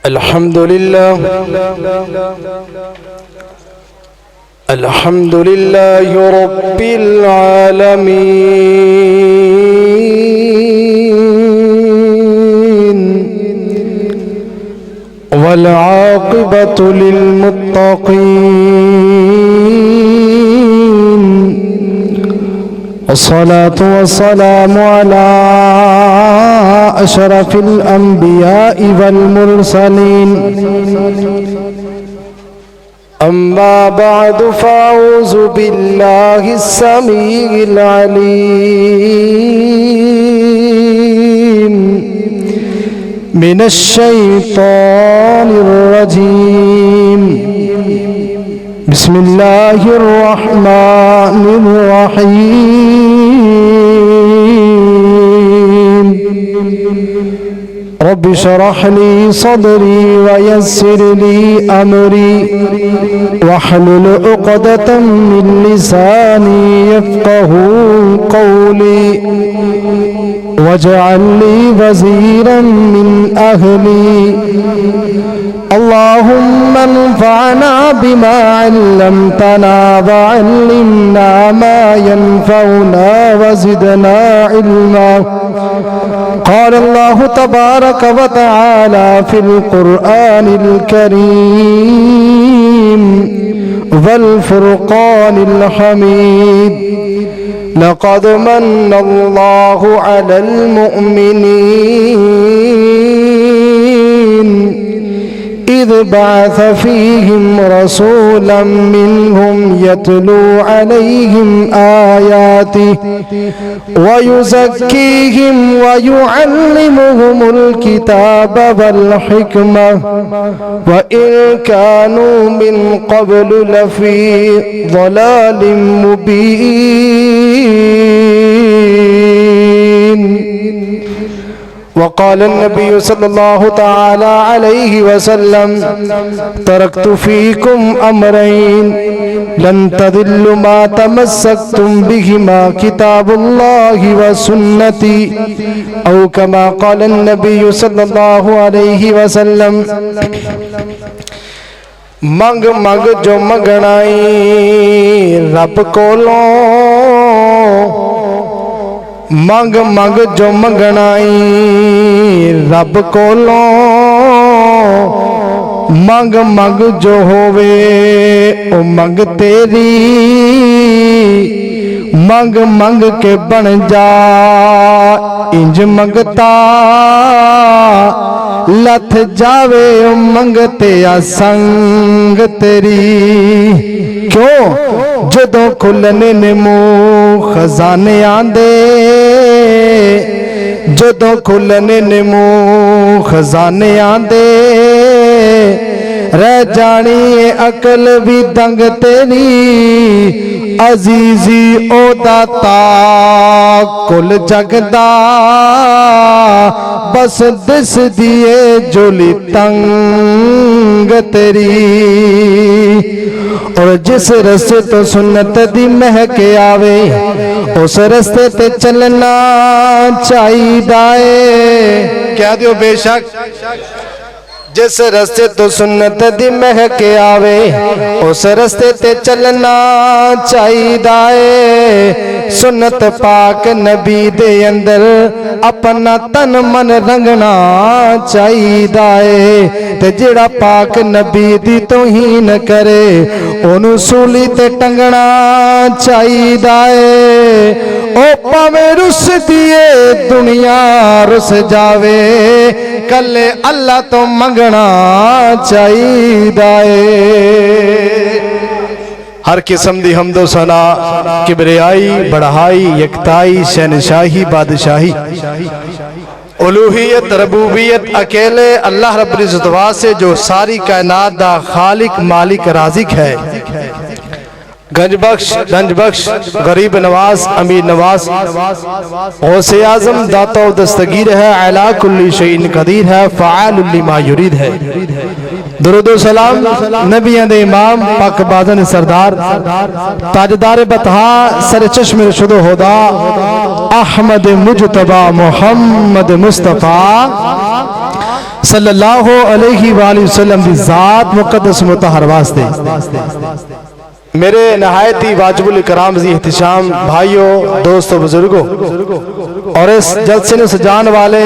الحمد لله الحمد لله رب العالمين والعاقبة للمتقين والصلاة والسلام على أشرف الأنبياء والمرسلين أما بعد فأعوذ بالله السميع العليم من الشيطان الرجيم بسم الله الرحمن الرحيم رب اشرح لي صدري ويسر لي أمري واحلل عقدة من لساني يفقه قولي واجعل لي وزيرا من أهلي اللهم انفعنا بما علمتنا وعلمنا ما ينفعنا وزدنا علما قال الله تبارك وتعالى في القرآن الكريم والفرقان الحميد لقد من الله على المؤمنين إذ بعث فيهم رسولا منهم يتلو عليهم آياته ويزكيهم ويعلمهم الكتاب والحكمة وإن كانوا من قبل لفي ضلال مبين وقال النبي صلى الله تعالى عليه وسلم تركت فيكم أمرين لن تضلوا ما تمسكتم بهما كتاب الله وسنتي أو كما قال النبي صلى الله عليه وسلم منگ منگ جو منگنائی رب کولوں منگ منگ جو منگنائی رب کولوں منگ منگ جو ہووے او منگ تیری منگ منگ کے بن جا انج منگتا لتھ جاوے او منگتے آ سنگ تیری کیوں جدوں کھلنے نے منہ خزانے آندے جدوں کھلنے نے منہ خزانے آندے رہ جانی عقل بھی دنگ تیری عزیزی او داتا کل جگدا بس دس دیے جولی تنگ تیری اور جس رستے تو سنت دی مہک آوے اس رستے تے چلنا چاہیے کیا دیو بے شک جس رستے تو سنت دی مہک آوے اس رستے تے چلنا چاہیے سنت پاک نبی دے اندر اپنا تن من رنگنا چاہیے تے جڑا پاک نبی دی توہین کرے انہوں سولی تے ٹنگنا چاہیے او پاویں رس دیے دنیا رس جاوے کلے اللہ تو منگنا چاہیے ہر قسم دی حمد و ثنا کبریائی بڑھائی یکتائی شہنشاہی بادشاہی الوہیت ربوبیت اکیلے اللہ رب العزت سے جو ساری کائنات دا خالق مالک رازق ہے گنج بخش دنج بخش غریب نواز امیر نواز غوث اعظم داتا و دستگیر ہے اعلیٰ کل شیء قدیر ہے فعال لما یرید ہے درود و سلام نبیوں دے امام پاک بازن سردار تاجدار بطحا سر چشم رشد و ہدا احمد مجتبی محمد مصطفیٰ صلی اللہ علیہ وآلہ وسلم دی ذات مقدس مطہر واسطے میرے نہایت ہی واجب الاکرام ذی احتشام بھائیوں دوستوں بزرگوں اور اس جلسے نے سجان والے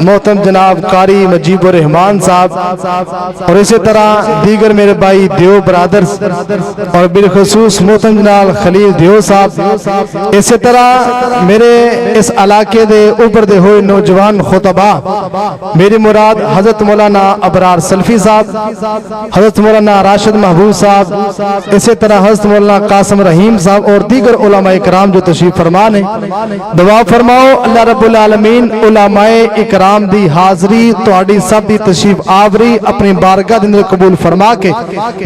محترم جناب قاری مجیب الرحمان صاحب اور اسی طرح دیگر میرے بھائی دیو برادرز اور بالخصوص محترم جناب خلیل دیو صاحب اسی طرح میرے اس علاقے دے اوپر دے ہوئے نوجوان خطبہ میری مراد حضرت مولانا ابرار سلفی صاحب حضرت مولانا راشد محبوب صاحب اسی طرح حضرت مولانا قاسم رحیم صاحب اور دیگر علماء اکرام جو تشریف فرمان ہیں دعا فرماؤ اللہ رب العالمین علماء اکرام دی حاضری تہاڈی سب دی تشریف آوری اپنی بارگاہ دے اندر قبول فرما کے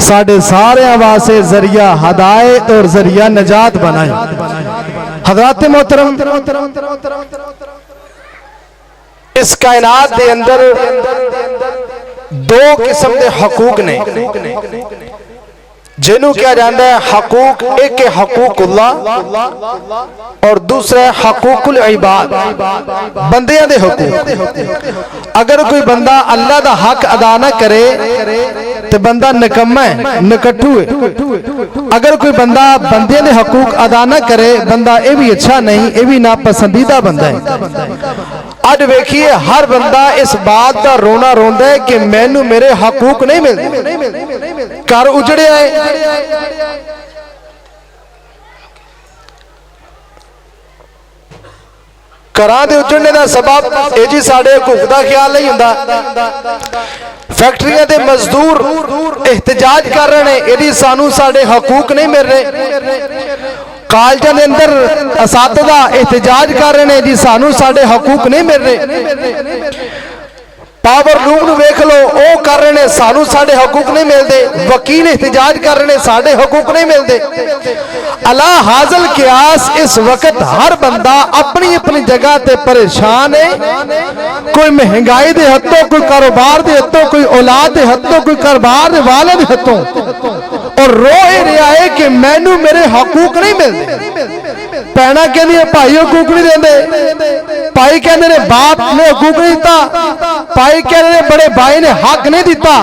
ساڈے سارے واسطے ذریعہ ہدایت اور ذریعہ نجات بنائے حضرات محترم اس کائنات دے اندر دو قسم دے حقوق نے جنہوں کیا جانتا ہے حقوق ایک حقوق اللہ اور دوسرا حقوق العباد بندیاں دے حقوق اگر کوئی بندہ اللہ دا حق ادا نہ کرے تو بندہ نکمہ ہے نکٹو ہے اگر کوئی بندہ بندیاں دے حقوق ادا نہ کرے بندہ اے بھی اچھا نہیں اے بھی ناپسندیدہ بندہ ہے آج ویکھیے ہر بندہ اس بات کا رونا روندا ہے کہ مینوں میرے حقوق نہیں ملتے کار اجڑے آئے کراں دے اجڑنے دا سبب اے جی ساڑے حقوق دا خیال نہیں ہوندا فیکٹریاں دے مزدور احتجاج کر رہے ہیں ایڈی سانو ساڑے حقوق نہیں مل رہے کالجاں دے اندر اساتذہ احتجاج کر رہے ہیں جی سانو ساڑے حقوق نہیں مل رہے پاور لوم نو ویکھ لو او کر رہے ہیں سانو ساڑے حقوق نہیں ملتے وکیل احتجاج کر رہے ہیں ساڑے حقوق نہیں ملتے اللہ حاصل قیاس اس وقت ہر بندہ اپنی اپنی جگہ تے پریشان ہے کوئی مہنگائی دے ہتھوں کوئی کاروبار دے ہتھوں کوئی اولاد دے ہتھوں کوئی کاروبار دے والے دے ہتھوں اور روئے رہا ہے کہ مینوں میرے حقوق نہیں ملتے پہنا کہندی ہے بھائی حقوق نہیں دیندے بھائی کہندے نے باپ نے حقوق نہیں دیتا بھائی کہہ رہے بڑے بھائی نے حق نہیں دیتا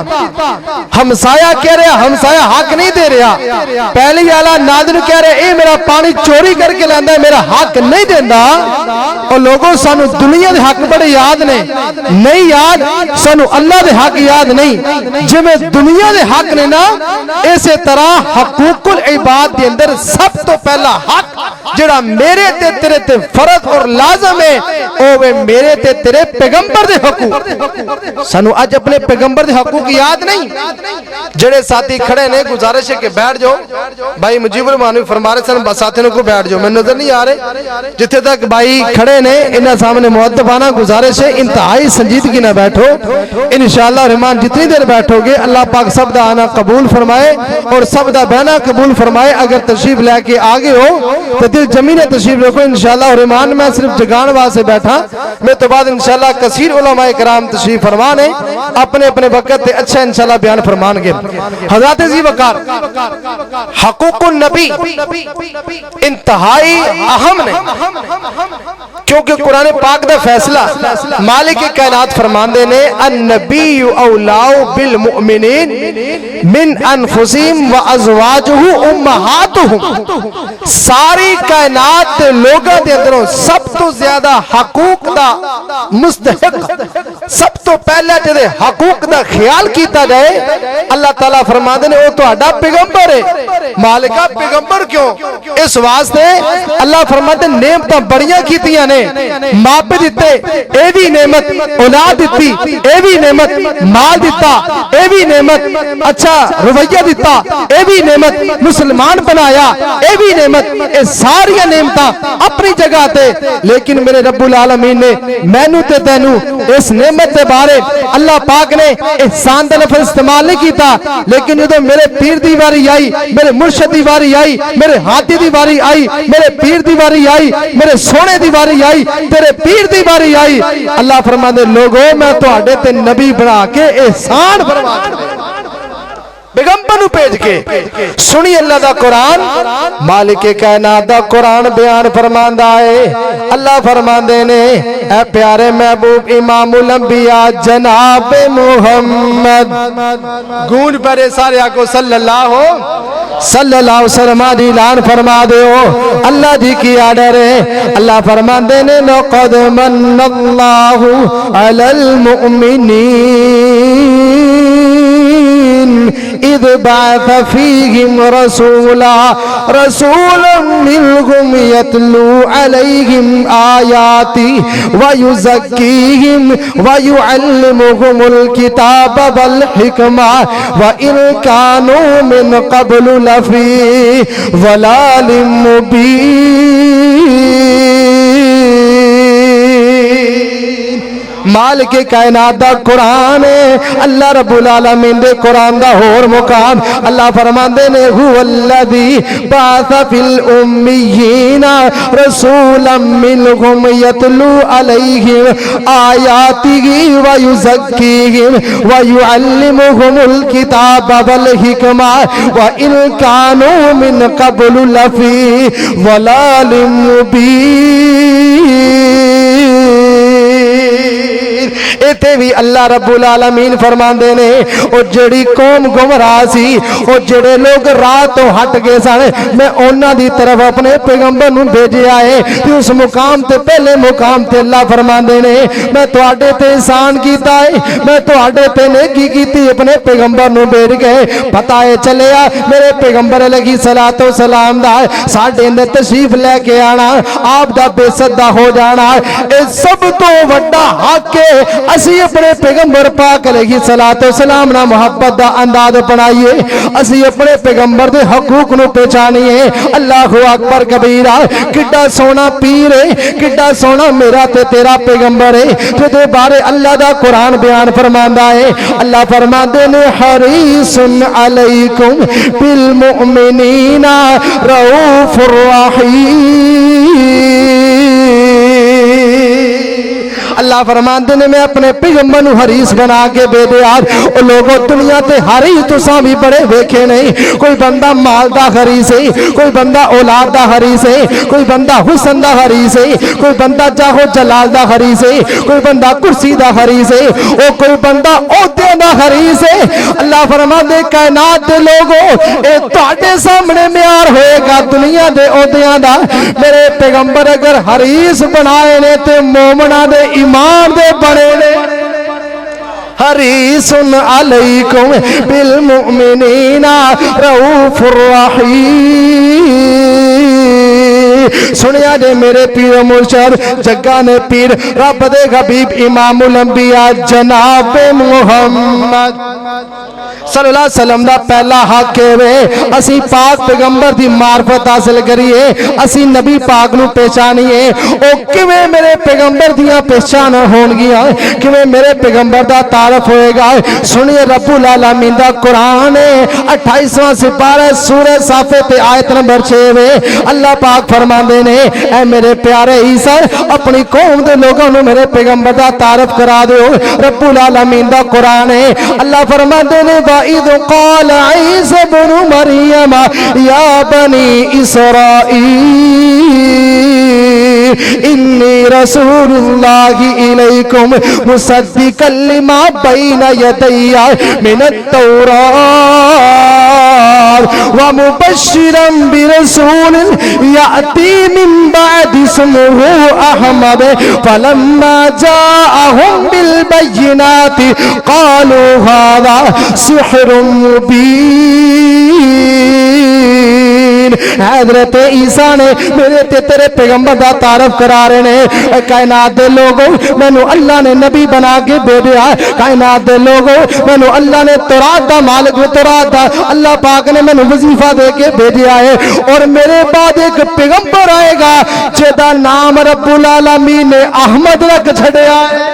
ہمسایہ کہہ رہے ہمسایہ حق نہیں دے رہا پہلی اعلیٰ نادر کہہ رہے اے میرا پانی چوری کر کے لیندا ہے میرا حق نہیں دیندا اور لوگوں سانو دنیا دے حق بڑے یاد نے نہیں یاد سانو اللہ دے حق یاد نہیں جویں دنیا دے حق نے نا اسی طرح حقوق العباد دے اندر سب تو پہلا حق جڑا میرے تے تیرے تے فرض اور لازم ہے اوے میرے تے تیرے پیغمبر دے حقوق سانو اج اپنے پیغمبر دے حقوق یاد نہیں جڑے ساتھی کھڑے نے گزارش ہے کہ بیٹھ جاؤ بھائی مجیب الرحمان فرما رہے سن ساتھیوں کو بیٹھ جاؤ میں نظر نہیں آ رہے جتھے تک بھائی کھڑے نے انہاں سامنے مؤدبانہ گزارش ہے انتہائی سنجیدگی نہ بیٹھو انشاءاللہ الرحمن جتنی دیر بیٹھو گے اللہ پاک سب دا آنا قبول فرمائے اور سب دا بہنا قبول فرمائے اگر تشریف لے کے آگے ہو تو دل جمین تشریف رکھو انشاءاللہ الرحمن میں صرف جگان واسطے بیٹھا میں تو بعد انشاءاللہ کثیر علماء کرام تشریف فرمان ہے اپنے اپنے وقت اچھا انشاءاللہ بیان فرمان گے حضرات ذی وقار حقوق النبی انتہائی اہم نے کیونکہ قرآن پاک دا فیصلہ مالک کائنات فرمان دے نے النبی اولاؤ بالمؤمنین من انفسیم و ازواجہ امہاتہم ساری کائنات دے لوگاں دے اندروں سب تو زیادہ حقوق دا مستحق سب تو پہلے جدے حقوق دا خیال کیتا جائے اللہ تعالیٰ فرما دے نے وہ تو اڈا پیغمبر ہے مالکہ پیغمبر کیوں اس واسطے اللہ فرما دے نعمتاں بڑیاں کیتیاں نے ماں پہ دیتے اے بھی نعمت اولاد دیتی اے بھی نعمت مال دیتا اے بھی نعمت اچھا رویہ دیتا اے بھی نعمت مسلمان بنایا اے بھی نعمت اے ساری نعمتاں اپنی جگہ تے لیکن میرے رب العالمین نے مینوں تے تینوں اس نعمت دے بارے اللہ پاک نے احسان دا لفظ استعمال نہیں کیتا لیکن جدوں میرے پیر دی واری آئی میرے مرشد دی واری آئی میرے ہادی دی واری آئی میرے پیر دی واری آئی میرے سونے دی واری آئی تیرے پیر دی واری آئی اللہ فرماندے لوگوں میں تہاڈے تے نبی بنا کے احسان فرما پیغمبر نو بھیج کے سنی اللہ دا قرآن مالک کائنات دا قرآن بیان فرماندا ہے اللہ فرماندے نے اے پیارے محبوب امام الانبیاء جناب محمد گونج پڑے سارے آکو صلی اللہ علیہ وسلم دی اعلان فرما دیو اللہ جی کی آڈر ہے اللہ فرماندے نے لقد من اللہ علی المؤمنین اذ بعث فیہم رسولا منہم یتلو علیہم آیاتی ویزکیہم ویعلمہم الکتاب والحکمہ وَإِن كَانُوا مِن قَبْلُ لَفِي ضَلَالٍ مُبِينٍ مالک کائنات دا قرآن ہے اللہ رب العالمین دے قرآن دا اور مقام اللہ فرماندے نے هو الذی بعث فی الامیین رسولا منہم یتلو علیہم آیاتہ ویزکیہم ویعلمہم الکتاب والحکمہ وَإِن كَانُوا مِن قَبْلُ لَفِي ضَلَالٍ مُبِينٍ ایتے بھی اللہ رب العالمین فرماندے نے او جڑی قوم گمراہ سی او جڑے لوگ راہ تو ہٹ گئے سن میں انہاں دی طرف اپنے پیغمبر نو بھیجیا ہے تے اس مقام تے پہلے مقام تے اللہ فرماندے نے میں تواڈے تے احسان کیتا ہے میں تواڈے تے نیکی کیتی اپنے پیغمبر نو بھیج گئے پتہ ہے چلیا میرے پیغمبر علیہ الصلوۃ والسلام دا ساڈے اندر تشریف لے کے آنا آپ دا بے صدا ہو جانا اے سب تو وڈا حق ہے اسی اپنے پیغمبر پاک علیہ الصلوۃ والسلام نہ محبت دا انداز بنائیے اسی اپنے پیغمبر دے حقوق نو پہچانیے اللہ اکبر کبیرہ کڈا سونا پیر ہے کڈا سونا میرا تے تیرا پیغمبر ہے جو دے بارے اللہ دا قرآن بیان فرماندا ہے اللہ فرماندے نے حریص علیکم بالمؤمنین رؤوف الرحیم اللہ فرماندے نے میں اپنے پیغمبر نو حریص بنا کے بے دیار او لوگوں دنیا تے حریص تساں بھی بڑے ویکھے نہیں کوئی بندہ مال دا حریص ہے کوئی بندہ اولاد دا حریص ہے کوئی بندہ حسن دا حریص ہے کوئی بندہ جاہو جلال دا حریص ہے کوئی بندہ کرسی دا حریص ہے او کوئی بندہ عہدے دا حریص ہے اللہ فرماندے کائنات دے لوگوں اے تواڈے سامنے معیار ہوئے گا دنیا دے عہدیاں دا میرے پیغمبر اگر حریص بنائے نے تے مومناں دے ایمان دے بڑے نے حریص علیکم بالمؤمنین رؤوف الرحیم سنیا جے میرے پیر مرشد جگہ نے پیر رب دے حبیب امام الانبیاء جناب محمد صلی اللہ علیہ وسلم دا پہلا حق ہے اسی پاک پیغمبر دی معرفت حاصل کریے اسی نبی پاک نو پہچانیے او کیویں میرے پیغمبر دیاں پہچان ہون گیاں کیویں میرے پیغمبر دا تعارف ہوئے گا سنیے رب العالمین دا قرآن 28واں سپارہ سورہ صافات تے آیت نمبر 6 اللہ پاک فرماندے نے اے میرے پیارے عیسی اپنی قوم دے لوگوں نو میرے پیغمبر دا تعارف کرا دیو رب العالمین دا قرآن ہے اللہ فرماندے نے وَإِذْ قَالَ عِيسَى ابْنُ مَرْيَمَ يَا بَنِي إِسْرَائِيلَ إِنِّي رَسُولُ اللَّهِ إِلَيْكُمْ مُصَدِّقًا لِمَا بَيْنَ يَدَيَّ مِنَ التَّوْرَاةِ وَمُبَشِّرًا بِرَسُولٍ يَأْتِي مِن بَعْدِ اسْمُهُ أَحْمَدُ فَلَمَّا جَاءَهُم بِالْبَيِّنَاتِ قَالُوا هَذَا سحر مبین حضرت عیسیٰ نے میرے تے تیرے پیغمبر دا تعارف کرا رہے ہیں کائنات دے لوگوں مینو اللہ نے نبی بنا کے بھیجا کائنات دے لوگوں مینو اللہ نے تورات دا مالک تورات دا اللہ پاک نے مینو وظیفہ دے کے بھیجا ہے اور میرے بعد ایک پیغمبر آئے گا جدا نام رب العالمین نے احمد رکھ چھڑیا ہے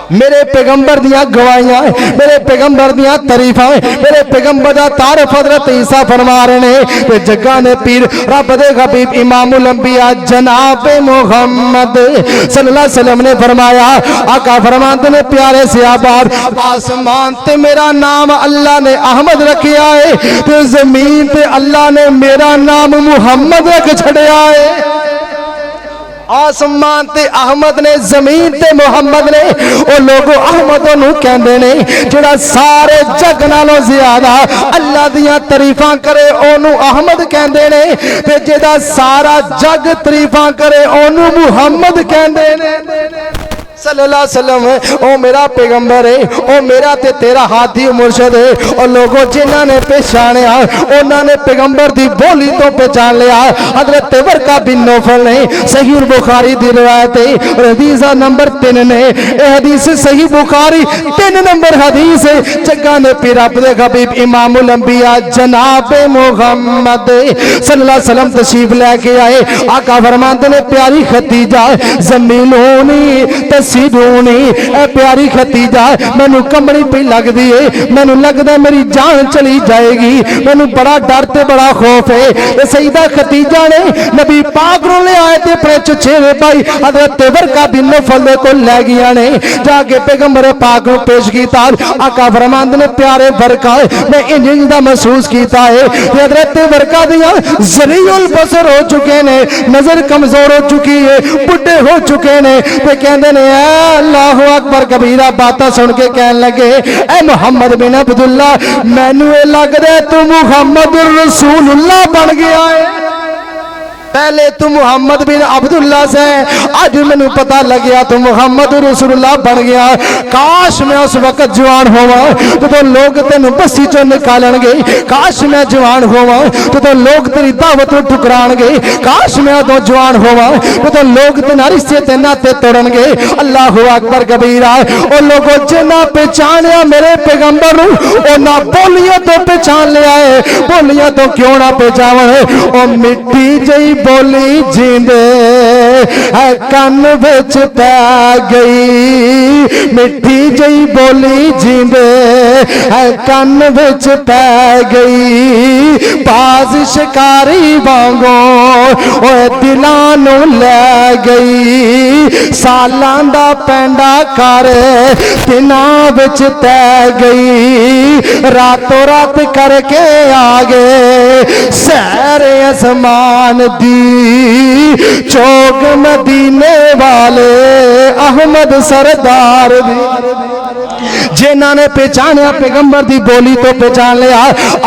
میرے پیغمبر دیاں گواہیاں میرے پیغمبر دیاں تعریفاں میرے پیغمبر دا تعارف حضرت عیسیٰ فرما رہے ہیں کہ جگہ نے پیر رب دے حبیب امام الانبیاء جناب محمد صلی اللہ علیہ وسلم نے فرمایا آقا فرماتے نے پیارے سے آباد آسمان تے میرا نام اللہ نے احمد رکھیا ہے تو زمین تے اللہ نے میرا نام محمد رکھ چھڑیا ہے آسمان تے احمد نے زمین تے محمد نے او لوگوں احمدوں نو کہندے نے جڑا سارے جگ نالوں زیادہ اللہ دیاں تعریفاں کرے اونوں احمد کہندے نے تے جڑا سارا جگ تعریفاں کرے اونوں محمد کہندے نے صلی اللہ علیہ وسلم او میرا پیغمبر ہے او میرا تے تیرا ہادی مرشد ہے اور لوگوں جنہاں نے پہچانیا انہاں نے پیغمبر دی بولی تو پہچان لیا حضرت ورقہ بن نوفل نے صحیح بخاری دی روایت ہے اور حدیث نمبر 3 نے اے حدیث صحیح بخاری 3 نمبر حدیث ہے جگہ نے پیر رب دے حبیب امام الانبیاء جناب محمد صلی اللہ علیہ وسلم تشریف لے کے آئے آقا فرماتے نے پیاری ختیجہ زمینونی سیدونی اے پیاری ختیجہ میں نو کمڑی پہ لگ دیئے میں نو لگ دے میری جان چلی جائے گی میں نو بڑا ڈرتے بڑا خوف ہے اے سیدہ ختیجہ نے نبی پاک رو لے آئے تھے اپنے چچیرے بھائی حضرت ورقہ بن نوفل کو لے گیا نے جا کے پیغمبر پاک رو پیش کیتا آقا فرماند نے پیارے ورقہ میں انجن دا محسوس کیتا ہے کہ حضرت ورقہ دیا ذریع البصر ہو چکے نے نظر کمزور ہو چکی ہے بڑھے ہو چکے نے پہ کہندے نے اللہ اکبر کبیرہ باتاں سن کے کہنے لگے اے محمد بن عبداللہ میں نوے لگ دے تو محمد رسول اللہ بن گیا ہے پہلے تو محمد بن عبداللہ سے آج میں نے پتا لگیا تو محمد رسول اللہ بن گیا کاش میں اس وقت جوان ہوا تو لوگ تینوں بسی چوں نکالن گے کاش میں جوان ہوا تو لوگ تیری دعوت ٹکران گے کاش میں تو جوان ہوا تو لوگ تینا رشتے تے ناتے توڑن گے اللہ اکبر کبیرہ او لوگوں جنہ پہچانیا میرے پیغمبر او نہ بولیاں تو پہچان لیا ہے بولیاں تو کیوں نہ پہچاون او مٹی جئی بولی جیندے ہے کن وچ پہ گئی مٹھی جئی بولی جیندے ہے کن وچ پہ گئی باز شکاری وانگو اوے دلانو لے گئی سالان دا پینڈا کر دناں وچ تے گئی راتوں رات کر کے آگے سیر اسمان دی چوک مدینے والے احمد سردار دی جنہاں نے پہچانیا پیغمبر دی بولی تو پہچان لیا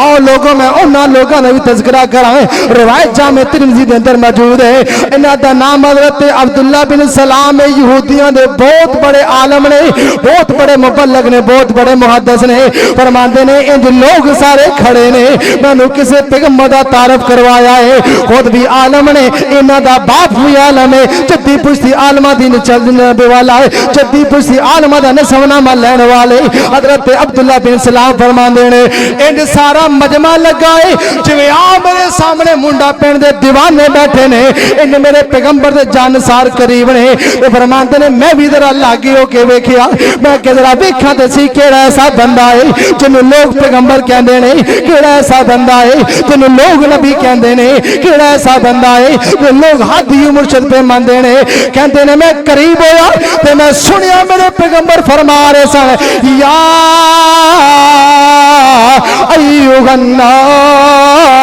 آؤ لوگوں میں انہاں لوگوں نے بھی تذکرہ کرائیں روایت جامع ترمذی دے اندر موجود ہے انہاں دا نام حضرت عبداللہ بن سلام یہودیاں دے بہت بڑے عالم نے بہت بڑے مبلغ نے بہت بڑے محدث نے فرماندے نے انج لوگ سارے کھڑے نے میں نے کسے پیغمبر دا تعارف کروایا ہے خود بھی عالم نے انہاں دا باپ بھی عالم ہے جدی پشتی عالمہ دین چلنے والا ہے جدی پشتی عالمہ دا نسونامہ لینے والے حضرت عبداللہ بن سلام فرمان دینے انج سارا مجمع لگائے جویں آ میرے سامنے منڈا پین دے دیوانے بیٹھے نے انج میرے پیغمبر دے جانسار قریب نے فرمان دینے میں بھی ذرا لاگی ہو کے ویکھیا میں کہ ذرا ویکھاں تے سی کیڑا ایسا بندہ ہے جنوں لوگ پیغمبر کہندے نے کیڑا ایسا بندہ ہے جنوں لوگ نبی کہندے نے کیڑا ایسا بندہ ہے جو لوگ ہادی مرشد پہ ماندے نے کہندے نے میں قریب ہویا تے میں سنیا میرے پیغمبر فرما رہے سن یا ایوہ الناس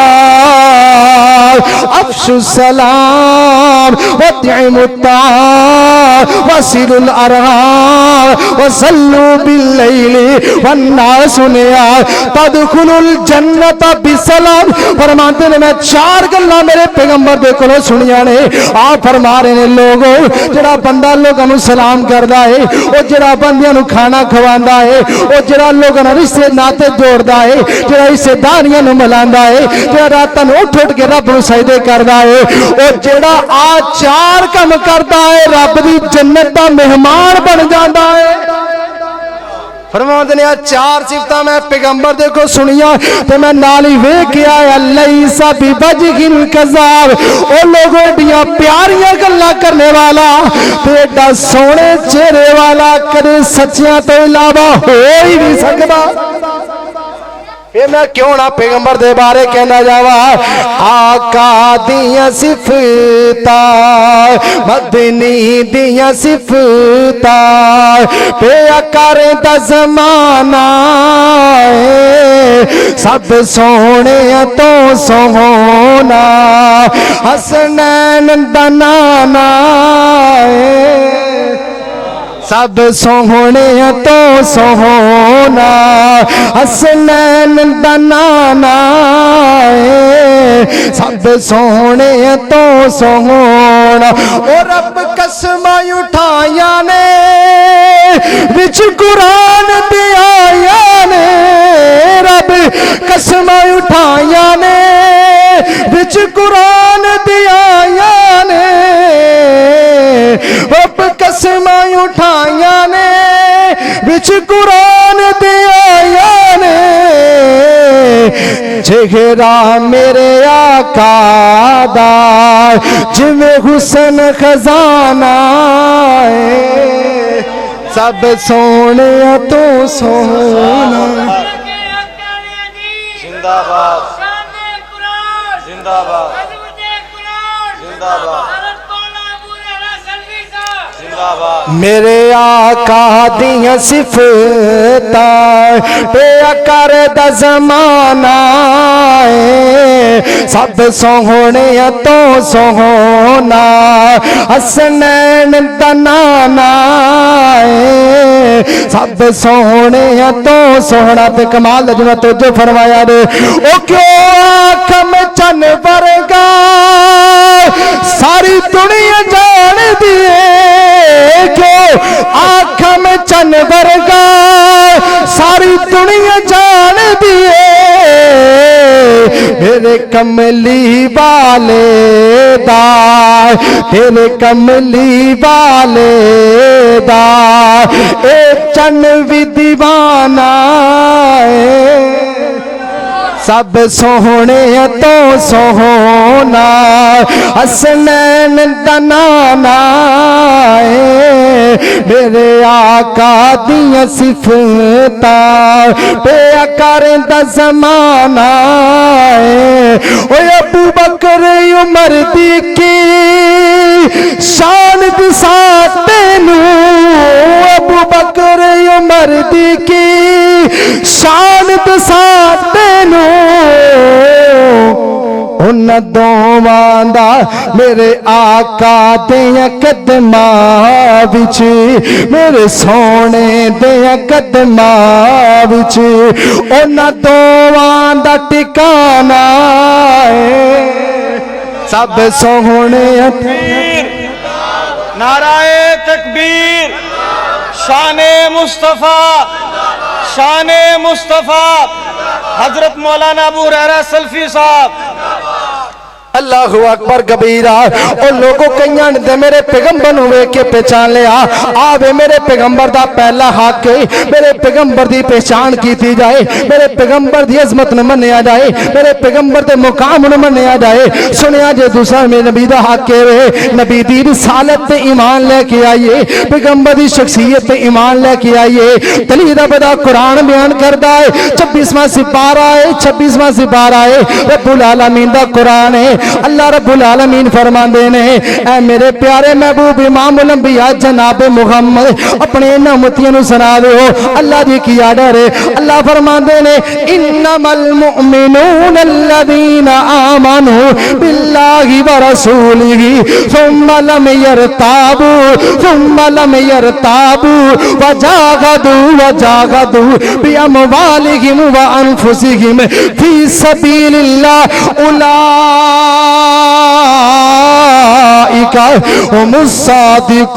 افشوا السلام واتعموا الطعام وصلوا الارحام وصلوا باللیل والناس نيام تدخلوا الجنت بسلام فرماتے نے میں 4 گلاں میرے پیغمبر دے کولوں سنیاں نے آپ فرما رہے نے لوگوں جڑا بندہ لوگاں نوں سلام کردا ہے او جڑا بندیاں نوں کھانا کھواندا ہے او جڑا لوگاں نال رشتے ناتے جوڑدا ہے جڑا رشتے داریاں نوں ملاندا ہے جڑا راتاں نوں اٹھ اٹھ کے رب نوں سجدے کردا ہے او جڑا آ 4 کم کردا ہے رب دی جنت دا مہمان بن جاندا ہے فرماتے نے چار صفتاں میں پیغمبر دیکھو سنیا تے میں نالی ویکھ کے آیا لیس بوجہ کذاب او لوگوں ایڈیاں پیاریاں گلاں کرنے والا تے ایڈا سونے چہرے والا کدے سچیاں تو علاوہ ہو ہی نہیں سکدا یہ میں کیوں نہ پیغمبر دے بارے کہنا جاوا آقا دیاں صفتاں مدنی دیاں صفتاں پیا کریں دا زمانہ سب سونے تو سونا حسنین دا نانا سب سونے تو سونا حسنین دا نانا سب سونے تو سونا او رب قسماں اٹھایا نے وچ قرآن دے آیا نے رب قسماں اٹھایا نے وچ قرآن دے آیا نے رب قسماں اٹھایا نے وچ قرآن دے آیا نے چہرہ میرے آقا دا جویں حسن خزانہ سب سونے تو سونا زندہ باد زندہ باد زندہ باد میرے آقا دیاں صفتاں پیا کر دا زمانہ سب سونے تو سونا حسنین دا نانا سب سونے تو سونا تے کمال جو توجہ فرمایا دے او کیوں آکم چن ورگا ساری دنیا جان دیے کیوں آنکھاں میں چن ورگا ساری دنیا جان دیے میرے کملی والے دا تیرے کملی والے دا اے چن بھی دیوانہ سب سونے تو سونا حسنین دا نانا میرے آقا دیاں صفتاں پیا کریں دا زمانہ اوے ابو بکر عمر دی کی شان دی ساتھ تینوں ابو بکر عمر دی کی شان دی ساتھ تینوں ان دوواں دا میرے آقا دیاں قدماں وچ میرے سونے دیاں قدماں وچ ان دوواں دا ٹھکانہ سب سونے نعرہ تکبیر شان مصطفیٰ شان مصطفیٰ حضرت مولانا ابو ہریرہ سلفی صاحب اللہ اکبر کبیرہ اور لوگوں کئیاں دے میرے پیغمبر ہوئے کے پہچان لیا آوے میرے پیغمبر دا پہلا حق ہے میرے پیغمبر دی پہچان کیتی جائے میرے پیغمبر دی عظمت نہ منیا جائے میرے پیغمبر دے مقام نہ منیا جائے سنیا جے دوسرا میں نبی دا حق ہے نبی دی رسالت تے ایمان لے کے آئیے پیغمبر دی شخصیت تے ایمان لے کے آئیے دلیل بدا قرآن بیان کردا ہے 26واں سپارہ ہے 26واں سپارہ ہے رب العالمین دا قرآن ہے اللہ رب العالمین فرماندے نے اے میرے پیارے محبوب امام الانبیاء جناب محمد اپنے امتیاں نو سنا دیو اللہ دی کی آرڈر ہے اللہ فرماندے نے انما المؤمنون الذين آمنوا بالله ورسوله ثم لم يرتابوا وجاهدوا بأموالهم وأنفسهم في سبيل الله أولئك هم الصادقون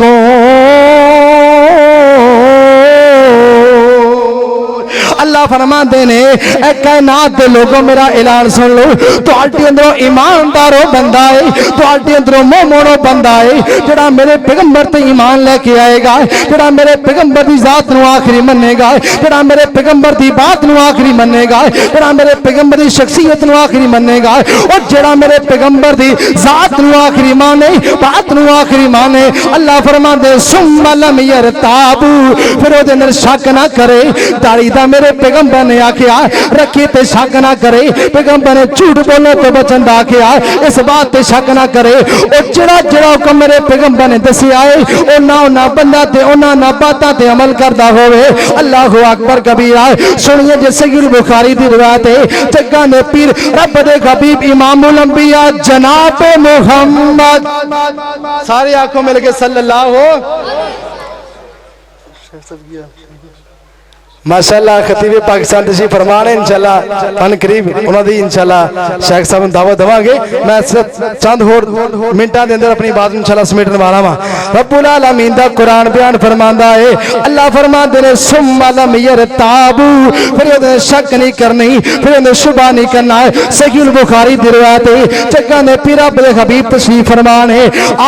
اللہ فرماندے نے اے کائنات دے لوگوں میرا اعلان سن لو تواڈے اندروں ایماندارو بندہ ہے تواڈے اندروں مومنو بندہ ہے جڑا میرے پیغمبر تے ایمان لے کے آئے گا جڑا میرے پیغمبر دی ذات نو آخری منے گا جڑا میرے پیغمبر دی بات نو آخری منے گا جڑا میرے پیغمبر دی شخصیت نو آخری منے گا اور جڑا میرے پیغمبر دی ذات نو آخری مانے بات نو آخری مانے اللہ فرماندے ثم لم یرتاب پھر او دے اندر شک نہ کرے داڑھی دا میرے پیغمبر نے آکھیا رکھی تے شک نہ کرے پیغمبر نے جھوٹ بولنے تو بچن دا آکھیا اس بات تے شک نہ کرے او جڑا حکم میرے پیغمبر نے دسیا ہے او نہ بندہ تے انہاں نہ باتاں تے عمل کردا ہوے اللہ اکبر کبیرہ سنیے جے صحیح بخاری دی روایت ہے جگہ نے پیر رب دے حبیب امام الانبیاء جناب محمد سارے آنکھوں مل کے صلی اللہ ہو ماشاءاللہ خطیب پاکستان تشریف فرمانے انشاءاللہ ان قریب انہوں دی انشاءاللہ شیخ صاحب دعوت دواں گے میں چند ہور منٹاں دے اندر اپنی بات انشاءاللہ سمیٹن والا ہاں رب العالمین دا قرآن بیان فرماندا ہے اللہ فرماندے نے ثم لم یرتاب پھر انہیں شک نہیں کرنی پھر انہیں شبہ نہیں کرنا ہے صحیح البخاری دی روایت ہے جگہ نے پیر رب دے حبیب تشریف فرمانے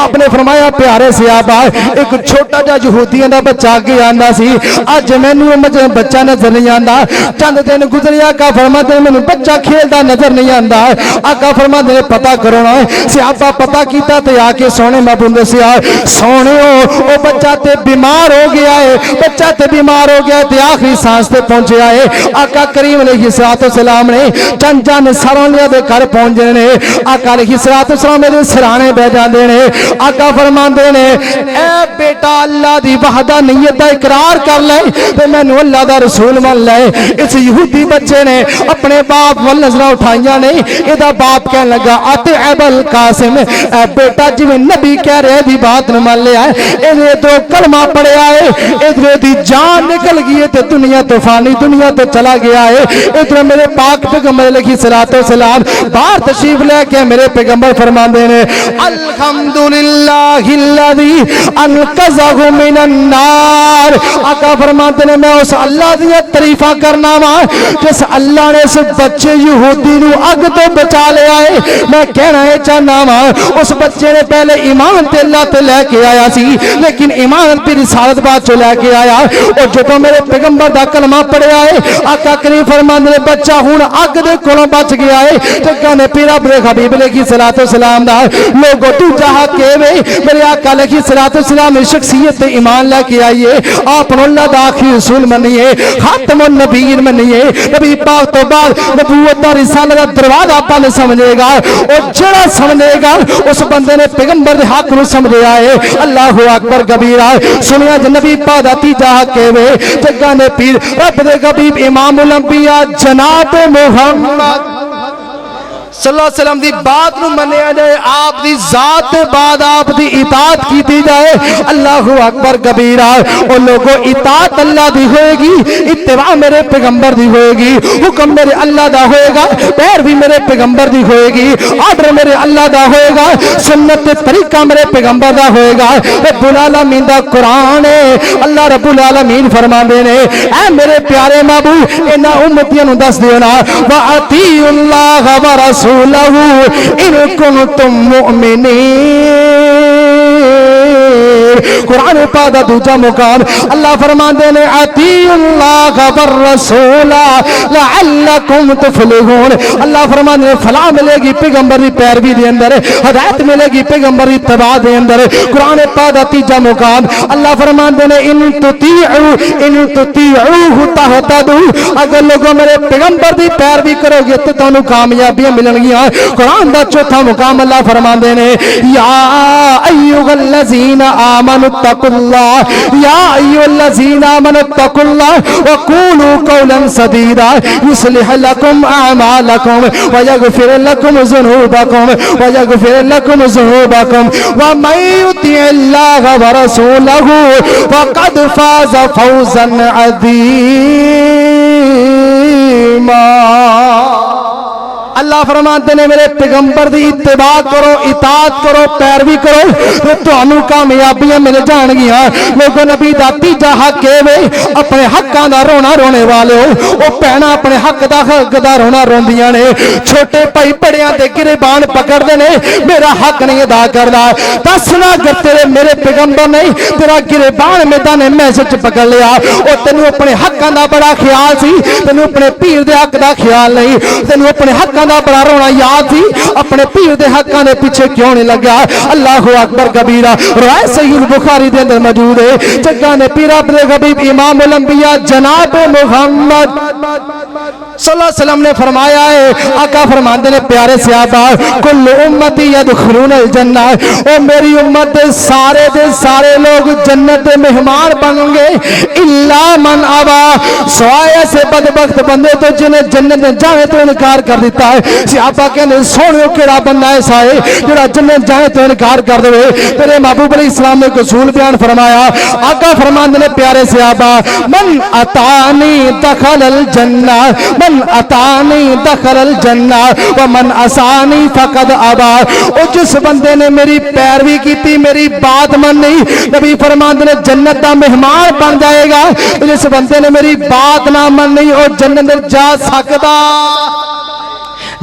آپ نے فرمایا پیارے صحابہ ایک چھوٹا جا یہودیاں دا بچہ آگے آندا سی اج مینوں مجھے بچہ نظر نہیں آندا چند دن گزریا آقا فرماتے ہیں میں بچہ کھیلدا نظر نہیں آندا آقا فرماتے ہیں پتہ کرنا ہے صحابہ پتہ کیتا تے آ کے سونے محبوب دسیا سونے او بچہ تے بیمار ہو گیا ہے بچہ تے بیمار ہو گیا تے آخری سانس تے پہنچیا ہے آقا کریم علیہ الصلوۃ والسلام نے چند جان سرونیاں دے گھر پہنچ جے نے آقا علیہ الصلوۃ والسلام دے سرانے بیٹھ جاندے نے آقا فرماندے نے اے بیٹا اللہ دی وحدانیت دا اقرار کر لے تے مینوں اللہ دا رسول مان لے اس یہودی بچے نے اپنے باپ وال نظریں اٹھائیاں نہیں ادا باپ کہنے لگا آتے ایبل قاسم اے بیٹا جی میں نبی کہہ رہے دی بات نہ مان لیا ہے ادھر تو کلمہ پڑھیا ہے ادھر دی جان نکل گئی ہے تے دنیا تو فانی دنیا تو چلا گیا ہے ادھر میرے پاک پیغمبر علیہ الصلوۃ والسلام باہر تشریف لے کے میرے پیغمبر فرماندے نے الحمدللہ الذی انقذہ من النار آقا فرماتے نے میں اس اللہ دیا تعریفاں کرنا وا جس اللہ نے اس بچے یہودی نو اگ تو بچا لیا ہے میں کہنا ہے چاہنا وا اس بچے نے پہلے ایمان تے اللہ تے لے کے آیا سی لیکن ایمان تے رسالت بعد چ لے کے آیا اور جدوں میرے پیغمبر دا کلمہ پڑھیا ہے آقا کریم فرماندے نے بچہ ہن اگ دے کولوں بچ گیا ہے تے کہنے پیر اپنے حبیب علیہ الصلوۃ والسلام دا لوگو تو جہاں کہ میرے آقا علیہ الصلوۃ والسلام نے شخصیت تے ایمان لے کے آئیے آپ اللہ دا آخری رسول منیے خاتم النبیین منیے نبی پاک تو بعد نبوت اور رسالت کا دروازہ بند سمجھے گا اور جڑا سمجھے گا اس بندے نے پیغمبر دے حق نو سمجھیا ہے اللہ اکبر کبیرہ سنیا جے نبی پاک دا تیجا حق ہے جگہ نے پیر رب دے حبیب امام الانبیاء جناب محمد صلی اللہ علیہ وسلم دی بات نو منیا جائے آپ دی ذات بعد آپ دی اطاعت کی جائے اللہ اکبر کبیرہ اور لوگوں اطاعت اللہ دی ہوئے گی اتباع میرے پیغمبر دی ہوئے گی حکم میرے اللہ دا ہوئے گا پیروی میرے پیغمبر دی ہوئے گی آرڈر میرے اللہ دا ہوئے گا سنت طریقہ میرے پیغمبر دا ہوئے گا رب العالمین دا قرآن ہے اللہ رب العالمین فرماندے نے اے میرے پیارے محبوب انہاں امتیاں نو دس دیو نا وَأَطِیعُوا اللَّهَ وَرَسُولَهُ ان کنتم مؤمنین قرآن پاک دا دوجا مقام اللہ فرماندے نے اطیعوا اللہ والرسول لعلکم تفلحون اللہ فرماندے نے فلاح ملے گی پیغمبر دی پیروی دے اندر ہدایت ملے گی پیغمبر دی اتباع دے اندر قرآن پاک دا تیجا مقام اللہ فرماندے نے ان تطیعوہ تہتدوا اگر لوگوں میرے پیغمبر دی پیروی کرو گے تو تانوں کامیابیاں ملن گیاں قرآن دا چوتھا مقام اللہ فرماندے نے یا ایھا الذین آمنوا اتقوا اللہ یا ایھا الذین آمنوا اتقوا اللہ وقولوا قولا سدیدا یصلح لکم اعمالکم ویغفر لکم ذنوبکم ومن یطع اللہ ورسولہ فقد فاز فوزا عظیما اللہ فرماتے نے میرے پیغمبر دی اتباع کرو, اطاعت کرو, پیروی کرو تو تانوں کامیابیاں مل جان گیاں. لوگوں نبی دا تیجا حق ہے اپنے حقاں دا رونا رونے والے ہو. او بہنا اپنے حق دا رونا روندیاں نے. چھوٹے بھائی بڑیاں دے گریبان پکڑدے نے میرا حق نہیں ادا کردا. دسنا کہ تیرے میرے پیغمبر نے تیرا گریبان میدان محشر چ پکڑ لیا. او تینوں اپنے حقاں دا بڑا خیال سی, تینوں اپنے پیر دے حق دا خیال نہیں. تینوں اپنے حقاں دا بڑا رونا یاد سی, اپنے پیر دے حقاں دے پیچھے کیوں نہیں لگا. اللہ اکبر کبیرہ. روایت صحیح البخاری دے اندر موجود ہے. جگہ نے پیر اپنے حبیب امام الانبیاء جناب محمد صلی اللہ علیہ وسلم نے فرمایا ہے, آقا فرماندے نے پیارے صحابہ کل امتی یدخلون الجنہ, او میری امت دے سارے لوگ جنت دے مہمان بنیں گے الا من ابا, سوائے ایسے بدبخت بندے تو جنہیں جنت میں جانے تو انکار کر دیتا ہے. صحابہ کہنے سونیو کیڑا بندہ ایسا ہے جڑا جنت جانے تو انکار کر دے. میرے محبوب علیہ السلام نے اصول بیان فرمایا. آقا فرماندے نے پیارے صحابہ من اطاعنی دخل الجنہ, من اطاعنی دخل الجنہ ومن عصانی فقد ابا. او جس بندے نے میری پیروی کی, میری بات منی, نبی فرماندے نے جنت دا مہمان بن جائے گا. جس بندے نے میری بات نہ منی او جنت جا سکدا,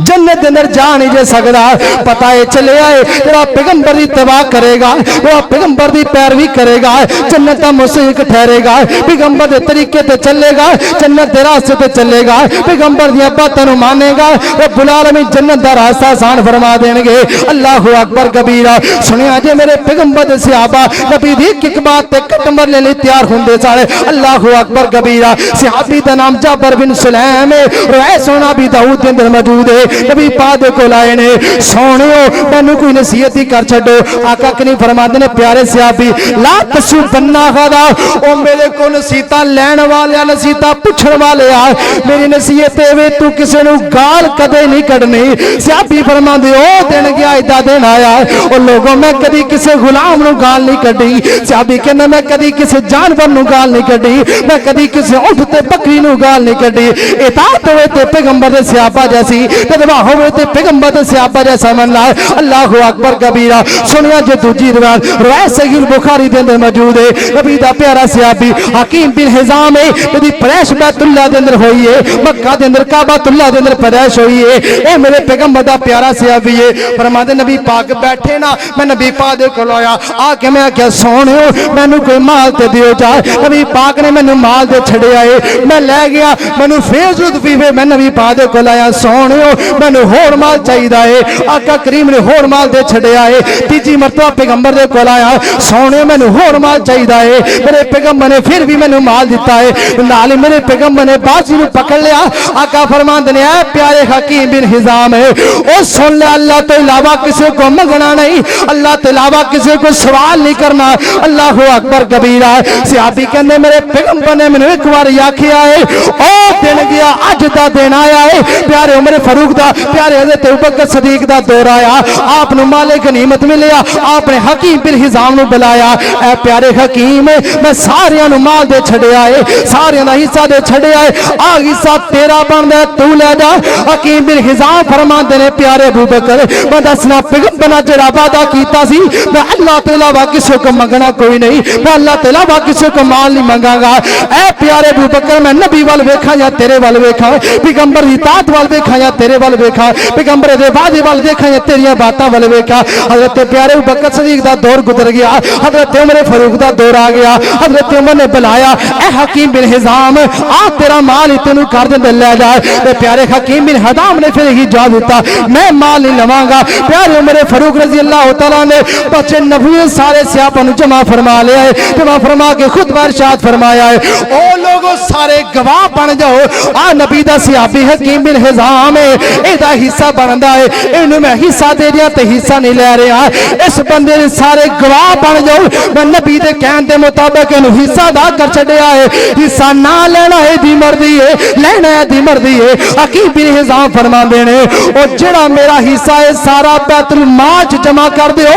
جنت اندر جا نہیں جے سکدا. پتہ ہے چلے آئے جڑا پیغمبر دی اتباع کرے گا, وہ پیغمبر دی پیروی کرے گا, جنت دا مستحق ٹھہرے گا. پیغمبر دے طریقے تے چلے گا, جنت دے راستے تے چلے گا. پیغمبر دی باتاں نوں مانے گا, رب العالمین جنت دا راستہ آسان فرما دین گے. اللہ اکبر کبیرہ. سنیا جے میرے پیغمبر دے صحابہ نبی دی ایک بات تے کٹمر لے تیار ہوندے سارے. اللہ اکبر کبیرہ. صحابی دا نام جابر بن سلیم ہے, روایت سنا بھی داؤد دے اندر موجود ہے. نبی پاک کو لائے نے سونیو مینوں کوئی نصیحت ہی کر چھڈو. آقا کنی فرماندے نے پیارے صحابی لا تسبنا غدا, او میرے کو نصیحتاں لین والے نصیحتاں پوچھن والے آ, میری نصیحت اے تو کسے نو گال کدے نہیں کڈنی. صحابی فرماندے او دن گیا ادا دن آیا, او لوگوں میں کدی کسے غلام نو گال نہیں کڈی. صحابی کہندا میں کدی کسے جانور نو گال نہیں کڈی, میں کدی کسے اونٹ تے بکری نو گال نہیں کڈی. اطاعت ہوئے تے پیغمبر دے صحابہ جیسی, ہوئے تے پیغمبر دے صحابہ جیسا مننا. اللہ اکبر کبیرہ. سنیا جو دوجی روایت روایت صحیح البخاری دے اندر موجود ہے. نبی دا پیارا صحابی حکیم بن حزام ہے, جدی پیدائش بیت اللہ دے اندر ہوئی ہے, مکہ دے اندر کعبہ اللہ دے اندر پیدائش ہوئی ہے. اے میرے پیغمبر دا پیارا صحابی ہے. فرماندے نبی پاک بیٹھے نا, میں نبی پاک دے کول آیا, آ کے میں کیا سونیو مینوں کوئی مال تے دیو جا. نبی پاک نے مینوں مال دے چھڑیا ہے, میں لے گیا, مینوں پھر ضرورت پئی, میں نبی پاک دے کول آیا, سونیو مینوں ہور مال چاہیدا ہے. آقا کریم نے ہور مال دے چھڑیا ہے. تیجی مرتبہ پیغمبر دے کول آیا, سونے مینوں ہور مال چاہیدا ہے. میرے پیغمبر نے پھر بھی مینوں مال دیتا ہے. نال میرے پیغمبر نے باسی نوں پکڑ لیا. آقا فرماندے نے اے پیارے حکیم بن حزام ہے, او سن لے اللہ تو علاوہ کسی کو منگنا نہیں, اللہ تو علاوہ کسی کو سوال نہیں کرنا. اللہ اکبر کبیرہ. صحابی کہندے میرے پیغمبر نے مینوں ایک بار آکھیا ہے, او دن گیا اج دا دن آیا ہے. پیارے عمر فاروق دا, پیارے حضرت ابوبکر صدیق دا دور آیا, آپ نو مال غنیمت ملیا, آپ نے حکیم بن حزام نو بلایا. اے پیارے حکیم میں ساریاں نو مال دے چھڑیا ہے, ساریاں دا حصہ دے چھڑیا ہے, آ حصہ تیرا بندا تو لے جا. حکیم بن حزام فرماندے نے پیارے ابوبکر میں دسنا پیغمبر نے جڑا وعدہ کیتا سی, میں اللہ تعالی وا کسے کو منگنا کوئی نہیں, میں اللہ تعالی وا کسے کو مال نہیں منگاں گا. اے پیارے ابوبکر میں نبی وال ویکھاں یا تیرے وال ویکھاں, پیغمبر دی اطاعت وال ویکھاں یا تیرے وال ویکھاں, پیغمبر دے وعدے وال دیکھاں یا تیریاں باتاں وال ویکھاں. حضرت پیارے ابوبکر صدیق دا دور گزر گیا, حضرت عمر فاروق دا دور آ گیا. حضرت عمر نے بلایا, اے حکیم بن حزام آ تیرا مال تینوں کر دے لے جا. تے پیارے حکیم بن حزام نے پھر ہی جواب دیتا, میں مال نہیں لواں گا. پیارے عمر فاروق رضی اللہ تعالی نے بچے نبوی سارے صحابہ نوں جمع فرما لیا ہے, جمع فرما کے خطبہ ارشاد فرمایا ہے, او لوگوں سارے گواہ بن جاؤ, آ نبی دا صحابی حکیم بن حزام ہے, اے دا حصہ بندا ہے, اینوں میں حصہ دے دیا تے حصہ نہیں لے رہا. اس بندے دے سارے گواہ بن جاؤ, میں نبی دے کہن دے مطابق اینوں حصہ ادا کر چھڈیا ہے. حصہ نہ لینا ہے دی مرضی ہے, لینا ہے دی مرضی ہے. حکیم بن حزام فرماندے نے, او جڑا میرا حصہ ہے سارا بیت المال جمع کر دیو.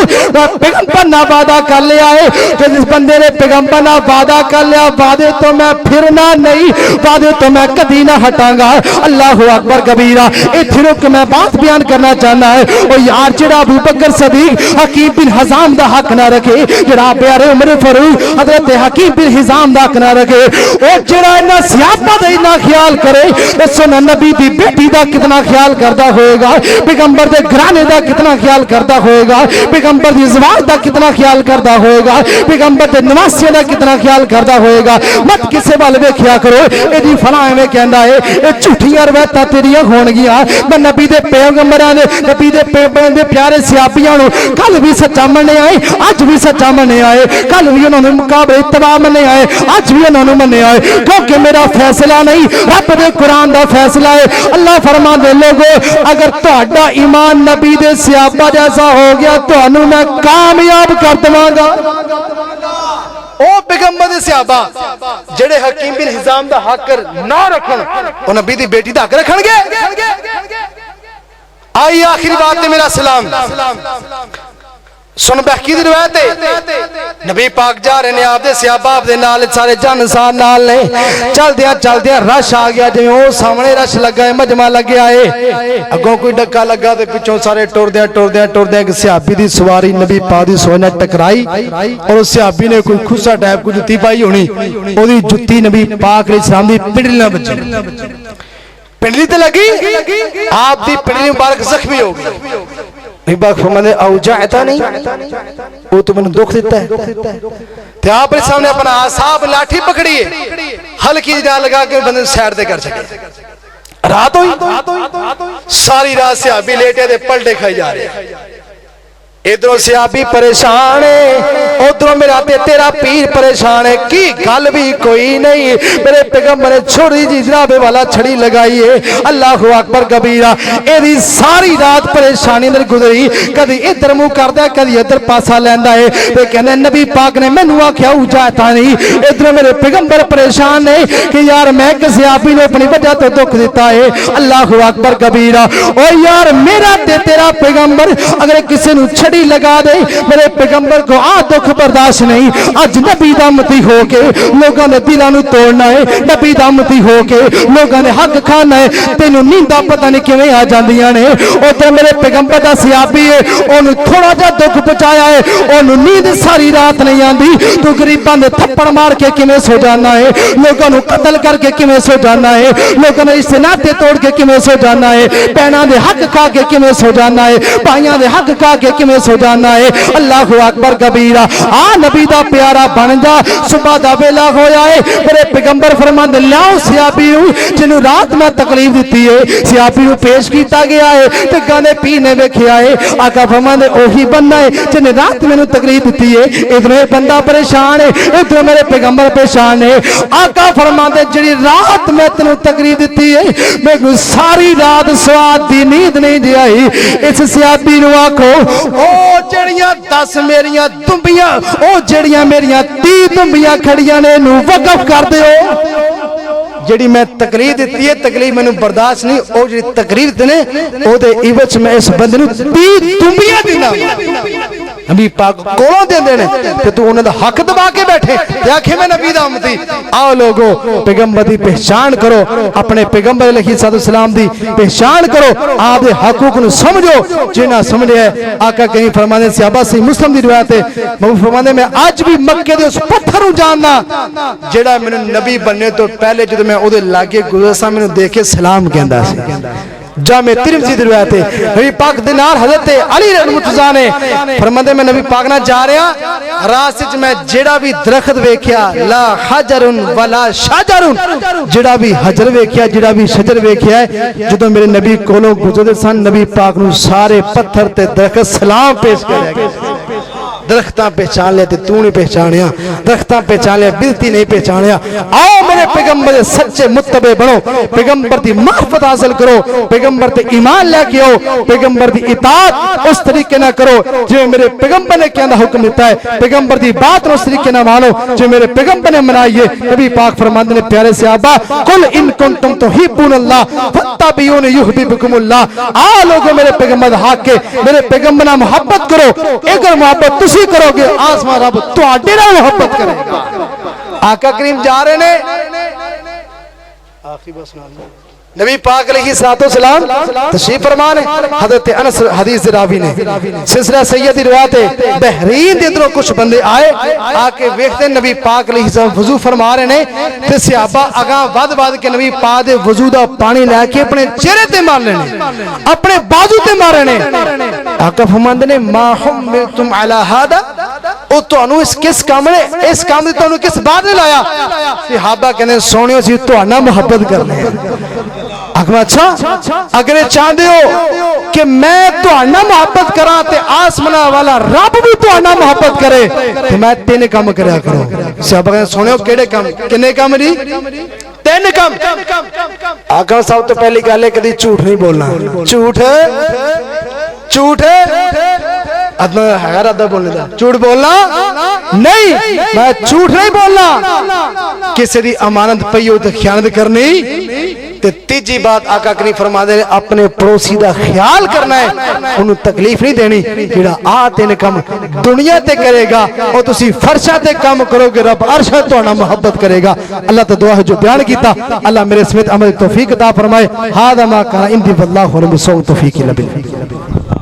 پیغمبر نہ وعدہ کر لیا ہے کہ جس بندے نے پیغمبر نہ وعدہ کر لیا, وعدے تو میں پھرنا نہیں, وعدے تو میں کدی نہ ہٹاں گا. گا. اللہ اکبر کبیرہ. اتنے رک کے میں بات بیان کرنا چاہنا ہے. او یار جڑا ابو بکر صدیق حکیم بن حزام دا حق نہ رکھے, جڑا پیارے عمر فاروق حضرت حکیم بن حزام دا حق نہ رکھے, او جڑا انہاں صحابہ دا اتنا خیال کرے, سن نبی دی بیٹی دا کتنا خیال کرتا ہوئے گا, پیغمبر دے گھرانے دا کتنا خیال کرتا ہوئے گا, پیغمبر دی زواج دا کتنا خیال کرتا ہوئے گا, پیغمبر دے نواسیاں دا کتنا خیال کرتا ہوئے گا. مت کسے وال ویکھیا کرو اے جی فلاں ایویں کہندا ہے, اے جھوٹیاں روایتاں تیریاں ہون گیاں. میں نبی دے پیغمبراں دے نبی دے پیارے صحابیاں نو کل بھی سچا مننے آئے, اج بھی سچا مننے آئے, کل بھی انہوں نے مقابلے اتباع مننے آئے, اج بھی انہوں نے مننے آئے, کیونکہ میرا فیصلہ نہیں رب دے قرآن دا فیصلہ ہے. اللہ فرما دے لوگو اگر تہاڈا ایمان نبی دے صحابہ جیسا ہو گیا تانوں میں کامیاب کر دواں گا. او پیغمبر دے صحابہ جڑے حکیم بن حزام دا حق نہ رکھن, او نبی دی بیٹی دا حق رکھن گے. آئی آخری بات ہے میرا سلام. سن بحقی دی روایت ہے, نبی پاک جا رہے نے آپ دے صحابہ آپ دے نال سارے جانسان نال نے, چل دیا رش آ گیا, جو او سامنے رش لگا ہے, مجمع لگے آئے, اگوں کوئی ڈکا لگا تے پچھوں سارے ٹور دیا کہ صحابی دی سواری نبی پاک دی سواری نال ٹکرائی, اور اس صحابی نے کوئی خصہ ٹائپ کو جتی پائی ہونی, او دی جتی نبی پاک علیہ السلام دی پنڈلی نہ بچی, پنڈلی تے لگی, آپ دی پنڈلی مبارک زخمی ہو گئی. نبی پاک فرماتے اوجعتا نہیں, وہ تو میں نے دکھ دیتا ہے. تو آپ نے سامنے اپنا آصاب لاٹھی پکڑی ہے, ہلکی جان لگا کے بندے سیڈ دے کر سکے. رات ہوئی, ساری رات صحابی لیٹے دے پلٹے کھائی جا رہے ہیں. ادھروں صحابی پریشان ہے, ادھروں میرا تیرا پیر پریشان ہے, کی گل بھی کوئی نہیں. میرے پیغمبر نے چھوڑی جی جناب والا چھڑی لگائی ہے. اللہ اکبر کبیرہ. ایدی ساری رات پریشانی اندر گزری, کدی ادھر منہ کردا ہے, کدی ادھر پاسا لیندا ہے. تے کہندے نبی پاک نے مینوں آکھیا اجاتا نہیں. ادھر میرے پیغمبر پریشان ہے کہ یار میں کہ صحابی نے اپنی وجہ تو دکھ دیتا ہے. اللہ اکبر کبیرہ. او یار میرا تے تیرا پیغمبر اگر کسی نو چھڑی لگا دے, میرے پیغمبر کو آ دکھ برداشت نہیں. اج نبی دا امتی ہو کے لوگاں دے دلاں نو توڑنا ہے, نبی دا امتی ہو کے لوگاں نے حق کھانا ہے. تینوں نینداں پتہ نہیں کیویں آ جاندیاں نے. اوتھے میرے پیغمبر دا صحابی ہے, اونوں تھوڑا جا دکھ پہنچایا ہے, اونوں نیند ساری رات نہیں آندی. تو غریباں دے تھپڑ مار کے کیویں سو جانا ہے, لوگاں نو قتل کر کے کیویں سو جانا ہے, لوگاں نے رشتے ناتے توڑ کے کیویں سو جانا ہے, بہناں دے حق کھا کے کیویں سو جانا ہے, بھائیاں دے حق کھا کے کیویں سو جانا ہے. اللہ اکبر کبیرہ. آ نبی دا پیارا بن جا, صبح دا ویلا ہویا ہے. میرے پیغمبر فرماندے لاؤ صحابی جنوں رات میں تکلیف دتی ہے, صحابی نو پیش کیتا گیا ہے تے گانے پینے ویکھیا ہے. آقا فرماندے اوہی بندہ ہے جن رات مینوں تکلیف دتی ہے. ادھر بندہ پریشان ہے, ادھر میرے پیغمبر پریشان ہے. آقا فرماندے جڑی رات میں تینوں تکلیف دتی ہے, میں ساری رات سواد دی نیند نہیں دی آئی. اس صحابی نو آکھو او جڑیاں 10 میریاں دمبیاں, او جڑیاں میریاں 30 دمبیاں کھڑیاں نے نو وقف کر دیو. جڑی میں تکلیف دیتی ہے, تکلیف میں برداشت نہیں, او جڑی تکلیف دینے او دے ایوچ میں اس بندے نو 30 دمبیاں دینا. نبی پاک کولوں دے دینے کہ تو انہاں دا حق دبا کے بیٹھے تے آکھے میں نبی دا امتی. آؤ لوگو پیغمبر دی پہچان کرو, اپنے پیغمبر علیہ السلام دی پہچان کرو, آپ دے حقوق نو سمجھو. جنہ سمجھے ہے آقا کریم فرمانے صحابہ سے مسلم دی روایت ہے, وہ فرمانے میں آج بھی مکے دے اس پتھر نو جاننا جڑا میں نبی بننے تو پہلے جدوں میں او دے لاگے گزرا سا مینوں دیکھ کے سلام کہندا سی. جامع ترمذی دی روایت ہے, نبی پاک دے نال حضرت علی رضی اللہ عنہ نے فرماندے میں نبی پاک نال جا رہا, راستے وچ میں جیڑا بھی درخت ویکھیا, لا حجر ولا شجر, جیڑا بھی حجر ویکھیا جیڑا بھی شجر ویکھیا ہے, جدوں میرے نبی کولوں گزرے سن نبی پاک نو سارے پتھر تے درخت سلام پیش کرے گئے. درختاں پہچان لیا تے تو نہیں پہچانیا, درختاں پہچان لیا بلتی نہیں پہچانیا. آؤ میرے پیغمبر سچے متبع بنو, پیغمبر دی معرفت حاصل کرو, پیغمبر تے ایمان لے کے آؤ, پیغمبر دی اطاعت اس طریقے نہ کرو جو میرے پیغمبر نے کیا حکم دیتا ہے, پیغمبر دی بات اس طریقے نہ مانو جو میرے پیغمبر نے منائی ہے. نبی پاک فرماندے نے پیارے صحابہ, قل ان کنتم تحبون اللہ فاتبعونی یحببکم اللہ. آ لوگوں میرے پیغمبر حق کے, میرے پیغمبر نال محبت کرو, اگر محبت تسی کرو گے آسمان رب تواڈے نال محبت کرے گا. آقا کریم جا رہے نے آخری بس نال نبی پاک علیہ السلام تشریف فرمان ہے. حضرت انس حدیث راوی نے سلسلہ سیدی روایت ہے بحرین دے اندروں کچھ بندے آئے آ کے ویکھتے نبی پاک علیہ السلام وضو فرما رہے نے تے صحابہ اگاں ود ود کے نبی پاک دے وضو دا پانی لے کے اپنے چہرے تے مار لینے اپنے بازو تے مارے نے. آقا فرماندے نے ما حملتم علی ھذا او تانوں اس کس کام نے اس کام تے تانوں کس بات نے لایا. صحابہ کہنے سونیو سی تہاڈا محبت کرنے اچھا اگر چاہتے ہو کہ میں تہاڈا محبت کراں تے آسماناں والا رب بھی تہاڈا محبت کرے تے میں 3 کام کریا کرو. صحابہ کہنے سنو کیڑے کام کنے کام جی 3 کام. آقا سب تو پہلی گل ہے کدی جھوٹ نہیں بولنا. جھوٹ ہے رادہ بولنے دا جھوٹ بولنا نہیں میں جھوٹ نہیں بولنا. کسی دی امانت پئی ہو تے خیانت کرنی. تے تیجی بات آقا کریم فرما دے اپنے پڑوسی دا خیال کرنا ہے انہوں تکلیف نہیں دینی. جڑا آ 3 کام دنیا تے کرے گا اور تسی فرشاں تے کام کرو گے رب عرشاں تہاڈا محبت کرے گا. اللہ تو دعا ہے جو بیان کیتا اللہ میرے سمیت عمل توفیق عطا فرمائے. ھذا ما کان عندی واللہ ولم یسوء توفیق لبل.